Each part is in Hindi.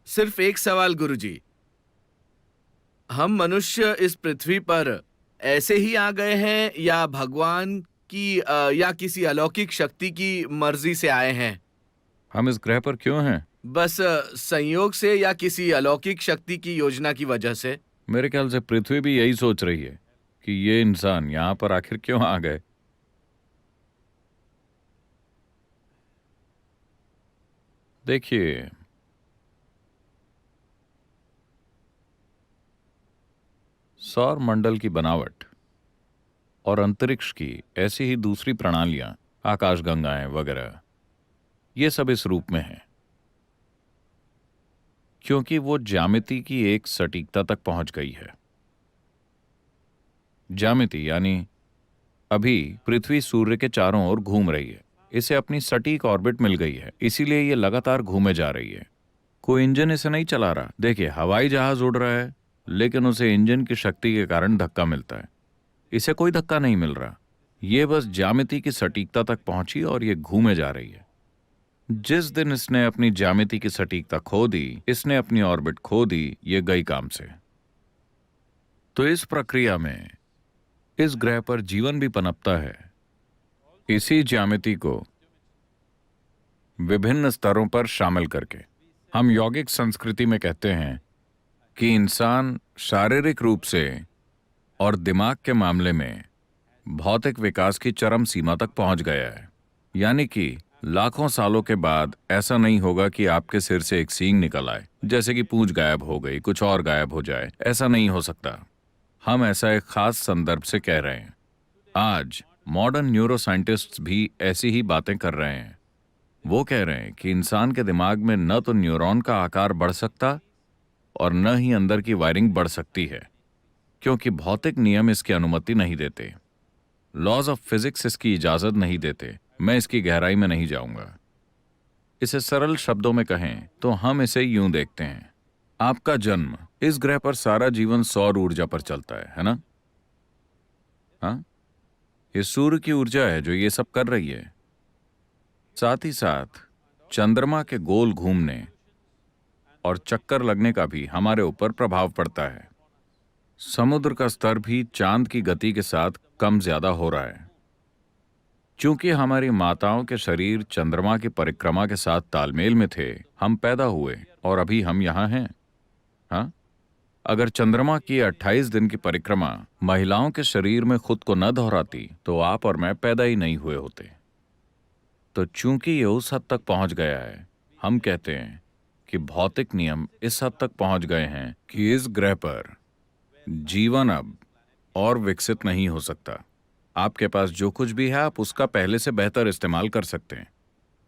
सिर्फ एक सवाल गुरुजी। हम मनुष्य इस पृथ्वी पर ऐसे ही आ गए हैं या भगवान की या किसी अलौकिक शक्ति की मर्जी से आए हैं? हम इस ग्रह पर क्यों हैं? बस संयोग से या किसी अलौकिक शक्ति की योजना की वजह से? मेरे ख्याल से पृथ्वी भी यही सोच रही है कि ये इंसान यहाँ पर आखिर क्यों आ गए। देखिए, सौर मंडल की बनावट और अंतरिक्ष की ऐसी ही दूसरी प्रणालियां, आकाशगंगाएं वगैरह, ये सब इस रूप में हैं क्योंकि वो ज्यामिति की एक सटीकता तक पहुंच गई है। ज्यामिति यानी अभी पृथ्वी सूर्य के चारों ओर घूम रही है। इसे अपनी सटीक ऑर्बिट मिल गई है, इसीलिए ये लगातार घूमे जा रही है। कोई इंजन इसे नहीं चला रहा। देखिए, हवाई जहाज उड़ रहा है लेकिन उसे इंजन की शक्ति के कारण धक्का मिलता है। इसे कोई धक्का नहीं मिल रहा। ये बस ज्यामिति की सटीकता तक पहुंची और ये घूमे जा रही है। जिस दिन इसने अपनी ज्यामिति की सटीकता खो दी, इसने अपनी ऑर्बिट खो दी, ये गई काम से। तो इस प्रक्रिया में इस ग्रह पर जीवन भी पनपता है। इसी ज्यामिति को विभिन्न स्तरों पर शामिल करके हम यौगिक संस्कृति में कहते हैं कि इंसान शारीरिक रूप से और दिमाग के मामले में भौतिक विकास की चरम सीमा तक पहुंच गया है। यानी कि लाखों सालों के बाद ऐसा नहीं होगा कि आपके सिर से एक सींग निकल आए, जैसे कि पूंछ गायब हो गई, कुछ और गायब हो जाए। ऐसा नहीं हो सकता। हम ऐसा एक खास संदर्भ से कह रहे हैं। आज मॉडर्न न्यूरोसाइंटिस्ट्स भी ऐसी ही बातें कर रहे हैं। वो कह रहे हैं कि इंसान के दिमाग में न तो न्यूरॉन का आकार बढ़ सकता और न ही अंदर की वायरिंग बढ़ सकती है, क्योंकि भौतिक नियम इसकी अनुमति नहीं देते। लॉज ऑफ फिजिक्स इसकी इजाजत नहीं देते। मैं इसकी गहराई में नहीं जाऊंगा। इसे सरल शब्दों में कहें तो हम इसे यूं देखते हैं। आपका जन्म, इस ग्रह पर सारा जीवन सौर ऊर्जा पर चलता है ना? हाँ, ये सूर्य की ऊर्जा है जो ये सब कर रही है। साथ ही साथ चंद्रमा के गोल घूमने और चक्कर लगने का भी हमारे ऊपर प्रभाव पड़ता है। समुद्र का स्तर भी चांद की गति के साथ कम ज्यादा हो रहा है। चूंकि हमारी माताओं के शरीर चंद्रमा की परिक्रमा के साथ तालमेल में थे, हम पैदा हुए और अभी हम यहाँ हैं। हाँ, अगर चंद्रमा की 28 दिन की परिक्रमा महिलाओं के शरीर में खुद को न दोहराती तो आप और मैं पैदा ही नहीं हुए होते। तो चूंकि ये उस हद तक पहुंच गया है, हम कहते हैं कि भौतिक नियम इस हद तक पहुंच गए हैं कि इस ग्रह पर जीवन अब और विकसित नहीं हो सकता। आपके पास जो कुछ भी है, आप उसका पहले से बेहतर इस्तेमाल कर सकते हैं।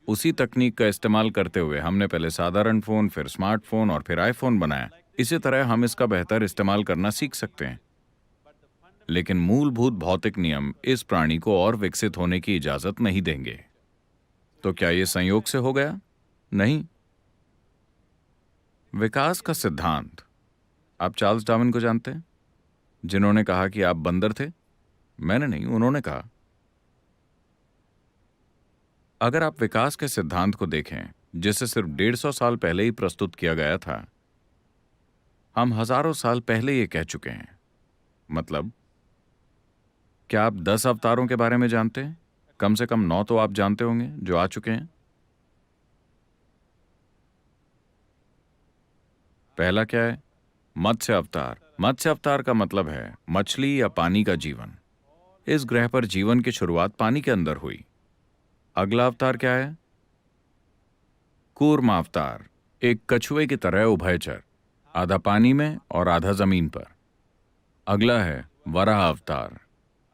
उसी तकनीक का इस्तेमाल करते हुए हमने पहले साधारण फोन, फिर स्मार्टफोन और फिर आईफोन बनाया। इसी तरह हम इसका बेहतर इस्तेमाल करना सीख सकते हैं। लेकिन मूलभूत भौतिक नियम इस प्राणी को और विकसित होने की इजाजत नहीं देंगे। तो क्या यह संयोग से हो गया? नहीं। विकास का सिद्धांत, आप चार्ल्स डार्विन को जानते हैं, जिन्होंने कहा कि आप बंदर थे? मैंने नहीं, उन्होंने कहा। अगर आप विकास के सिद्धांत को देखें, जिसे सिर्फ 150 साल पहले ही प्रस्तुत किया गया था, हम हजारों साल पहले ये कह चुके हैं। मतलब, क्या आप 10 अवतारों के बारे में जानते हैं? कम से कम 9 तो आप जानते होंगे जो आ चुके हैं। पहला क्या है? मत्स्य अवतार। मत्स्य अवतार का मतलब है मछली या पानी का जीवन। इस ग्रह पर जीवन की शुरुआत पानी के अंदर हुई। अगला अवतार क्या है? कूर्म अवतार, एक कछुए की तरह उभयचर, आधा पानी में और आधा जमीन पर। अगला है वराह अवतार,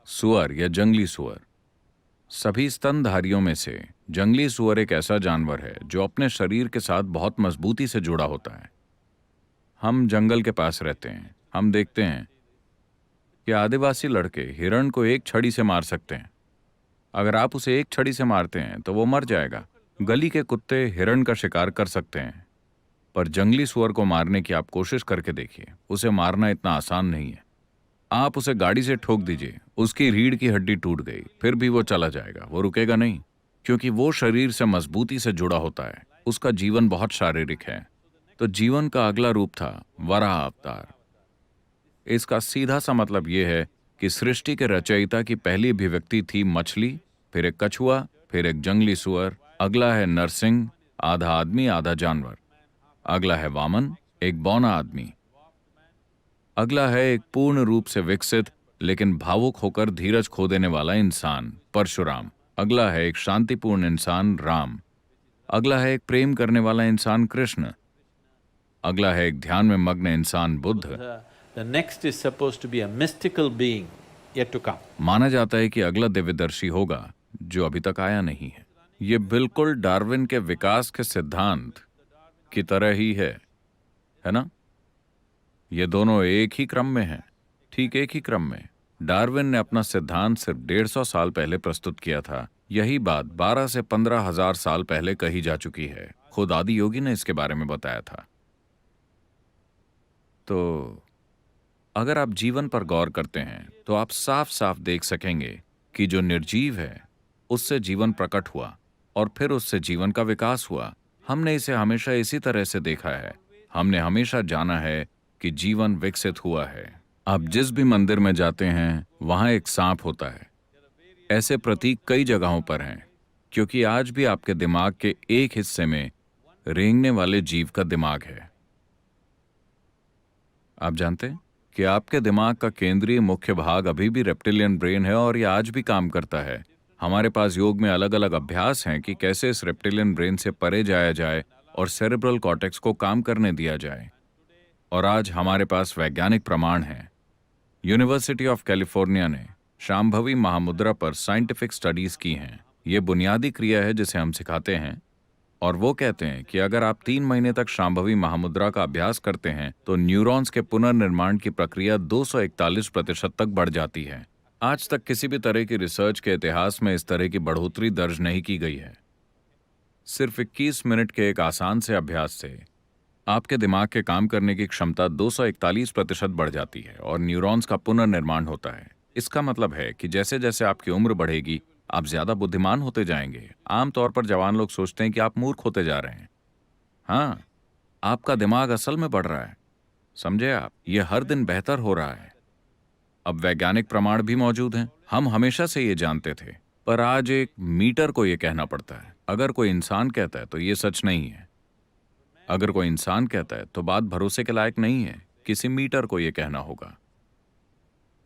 सुअर या जंगली सुअर। सभी स्तनधारियों में से जंगली सुअर एक ऐसा जानवर है जो अपने शरीर के साथ बहुत मजबूती से जुड़ा होता है। हम जंगल के पास रहते हैं। हम देखते हैं कि आदिवासी लड़के हिरण को एक छड़ी से मार सकते हैं। अगर आप उसे एक छड़ी से मारते हैं तो वो मर जाएगा। गली के कुत्ते हिरण का शिकार कर सकते हैं, पर जंगली सुअर को मारने की आप कोशिश करके देखिए। उसे मारना इतना आसान नहीं है। आप उसे गाड़ी से ठोक दीजिए, उसकी रीढ़ की हड्डी टूट गई, फिर भी वो चला जाएगा, वो रुकेगा नहीं, क्योंकि वो शरीर से मजबूती से जुड़ा होता है। उसका जीवन बहुत शारीरिक है। तो जीवन का अगला रूप था वराह अवतार। इसका सीधा सा मतलब यह है कि सृष्टि के रचयिता की पहली अभिव्यक्ति थी मछली, फिर एक कछुआ, फिर एक जंगली सुअर, अगला है नरसिंह, आधा आदमी आधा जानवर, अगला है वामन, एक बौना आदमी, अगला है एक पूर्ण रूप से विकसित लेकिन भावुक होकर धीरज खो देने वाला इंसान परशुराम, अगला है एक शांतिपूर्ण इंसान राम, अगला है एक प्रेम करने वाला इंसान कृष्ण, अगला है एक ध्यान में मग्न इंसान Buddha. The next is supposed to be a mystical being yet to come. माना जाता है कि अगला दिव्यदर्शी होगा जो अभी तक आया नहीं है। ये बिल्कुल डार्विन के विकास के सिद्धांत की तरह ही है ना? ये दोनों एक ही क्रम में हैं, ठीक एक ही क्रम में। डार्विन ने अपना सिद्धांत सिर्फ 150 साल पहले प्रस्तुत किया था। यही बात 12 से 15 हजार साल पहले कही जा चुकी है। खुद आदि योगी ने इसके बारे में बताया था। तो अगर आप जीवन पर गौर करते हैं तो आप साफ साफ देख सकेंगे कि जो निर्जीव है उससे जीवन प्रकट हुआ और फिर उससे जीवन का विकास हुआ। हमने इसे हमेशा इसी तरह से देखा है। हमने हमेशा जाना है कि जीवन विकसित हुआ है। आप जिस भी मंदिर में जाते हैं वहां एक सांप होता है। ऐसे प्रतीक कई जगहों पर हैं क्योंकि आज भी आपके दिमाग के एक हिस्से में रेंगने वाले जीव का दिमाग है। आप जानते हैं कि आपके दिमाग का केंद्रीय मुख्य भाग अभी भी रेप्टिलियन ब्रेन है और यह आज भी काम करता है। हमारे पास योग में अलग अलग अभ्यास हैं कि कैसे इस रेप्टिलियन ब्रेन से परे जाया जाए और सेरेब्रल कॉर्टेक्स को काम करने दिया जाए। और आज हमारे पास वैज्ञानिक प्रमाण हैं। यूनिवर्सिटी ऑफ कैलिफोर्निया ने शांभवी महामुद्रा पर साइंटिफिक स्टडीज की हैं। ये बुनियादी क्रिया है जिसे हम सिखाते हैं और वो कहते हैं कि अगर आप 3 महीने तक शांभवी महामुद्रा का अभ्यास करते हैं तो न्यूरॉन्स के पुनर्निर्माण की प्रक्रिया 241% तक बढ़ जाती है। आज तक किसी भी तरह की रिसर्च के इतिहास में इस तरह की बढ़ोतरी दर्ज नहीं की गई है। सिर्फ 21 मिनट के एक आसान से अभ्यास से आपके दिमाग के काम करने की क्षमता 241% बढ़ जाती है और न्यूरॉन्स का पुनर्निर्माण होता है। इसका मतलब है कि जैसे जैसे आपकी उम्र बढ़ेगी आप ज्यादा बुद्धिमान होते जाएंगे। आमतौर पर जवान लोग सोचते हैं कि आप मूर्ख होते जा रहे हैं। हाँ, आपका दिमाग असल में बढ़ रहा है। समझे आप? ये हर दिन बेहतर हो रहा है। अब वैज्ञानिक प्रमाण भी मौजूद हैं। हम हमेशा से ये जानते थे, पर आज एक मीटर को ये कहना पड़ता है। अगर कोई इंसान कहता है तो ये सच नहीं है। अगर कोई इंसान कहता है तो बात भरोसे के लायक नहीं है। किसी मीटर को ये कहना होगा।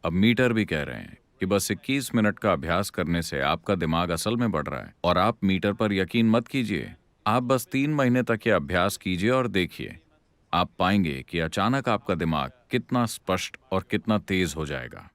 अब मीटर भी कह रहे हैं कि बस 21 मिनट का अभ्यास करने से आपका दिमाग असल में बढ़ रहा है। और आप मीटर पर यकीन मत कीजिए। आप बस 3 महीने तक ये अभ्यास कीजिए और देखिए, आप पाएंगे कि अचानक आपका दिमाग कितना स्पष्ट और कितना तेज हो जाएगा।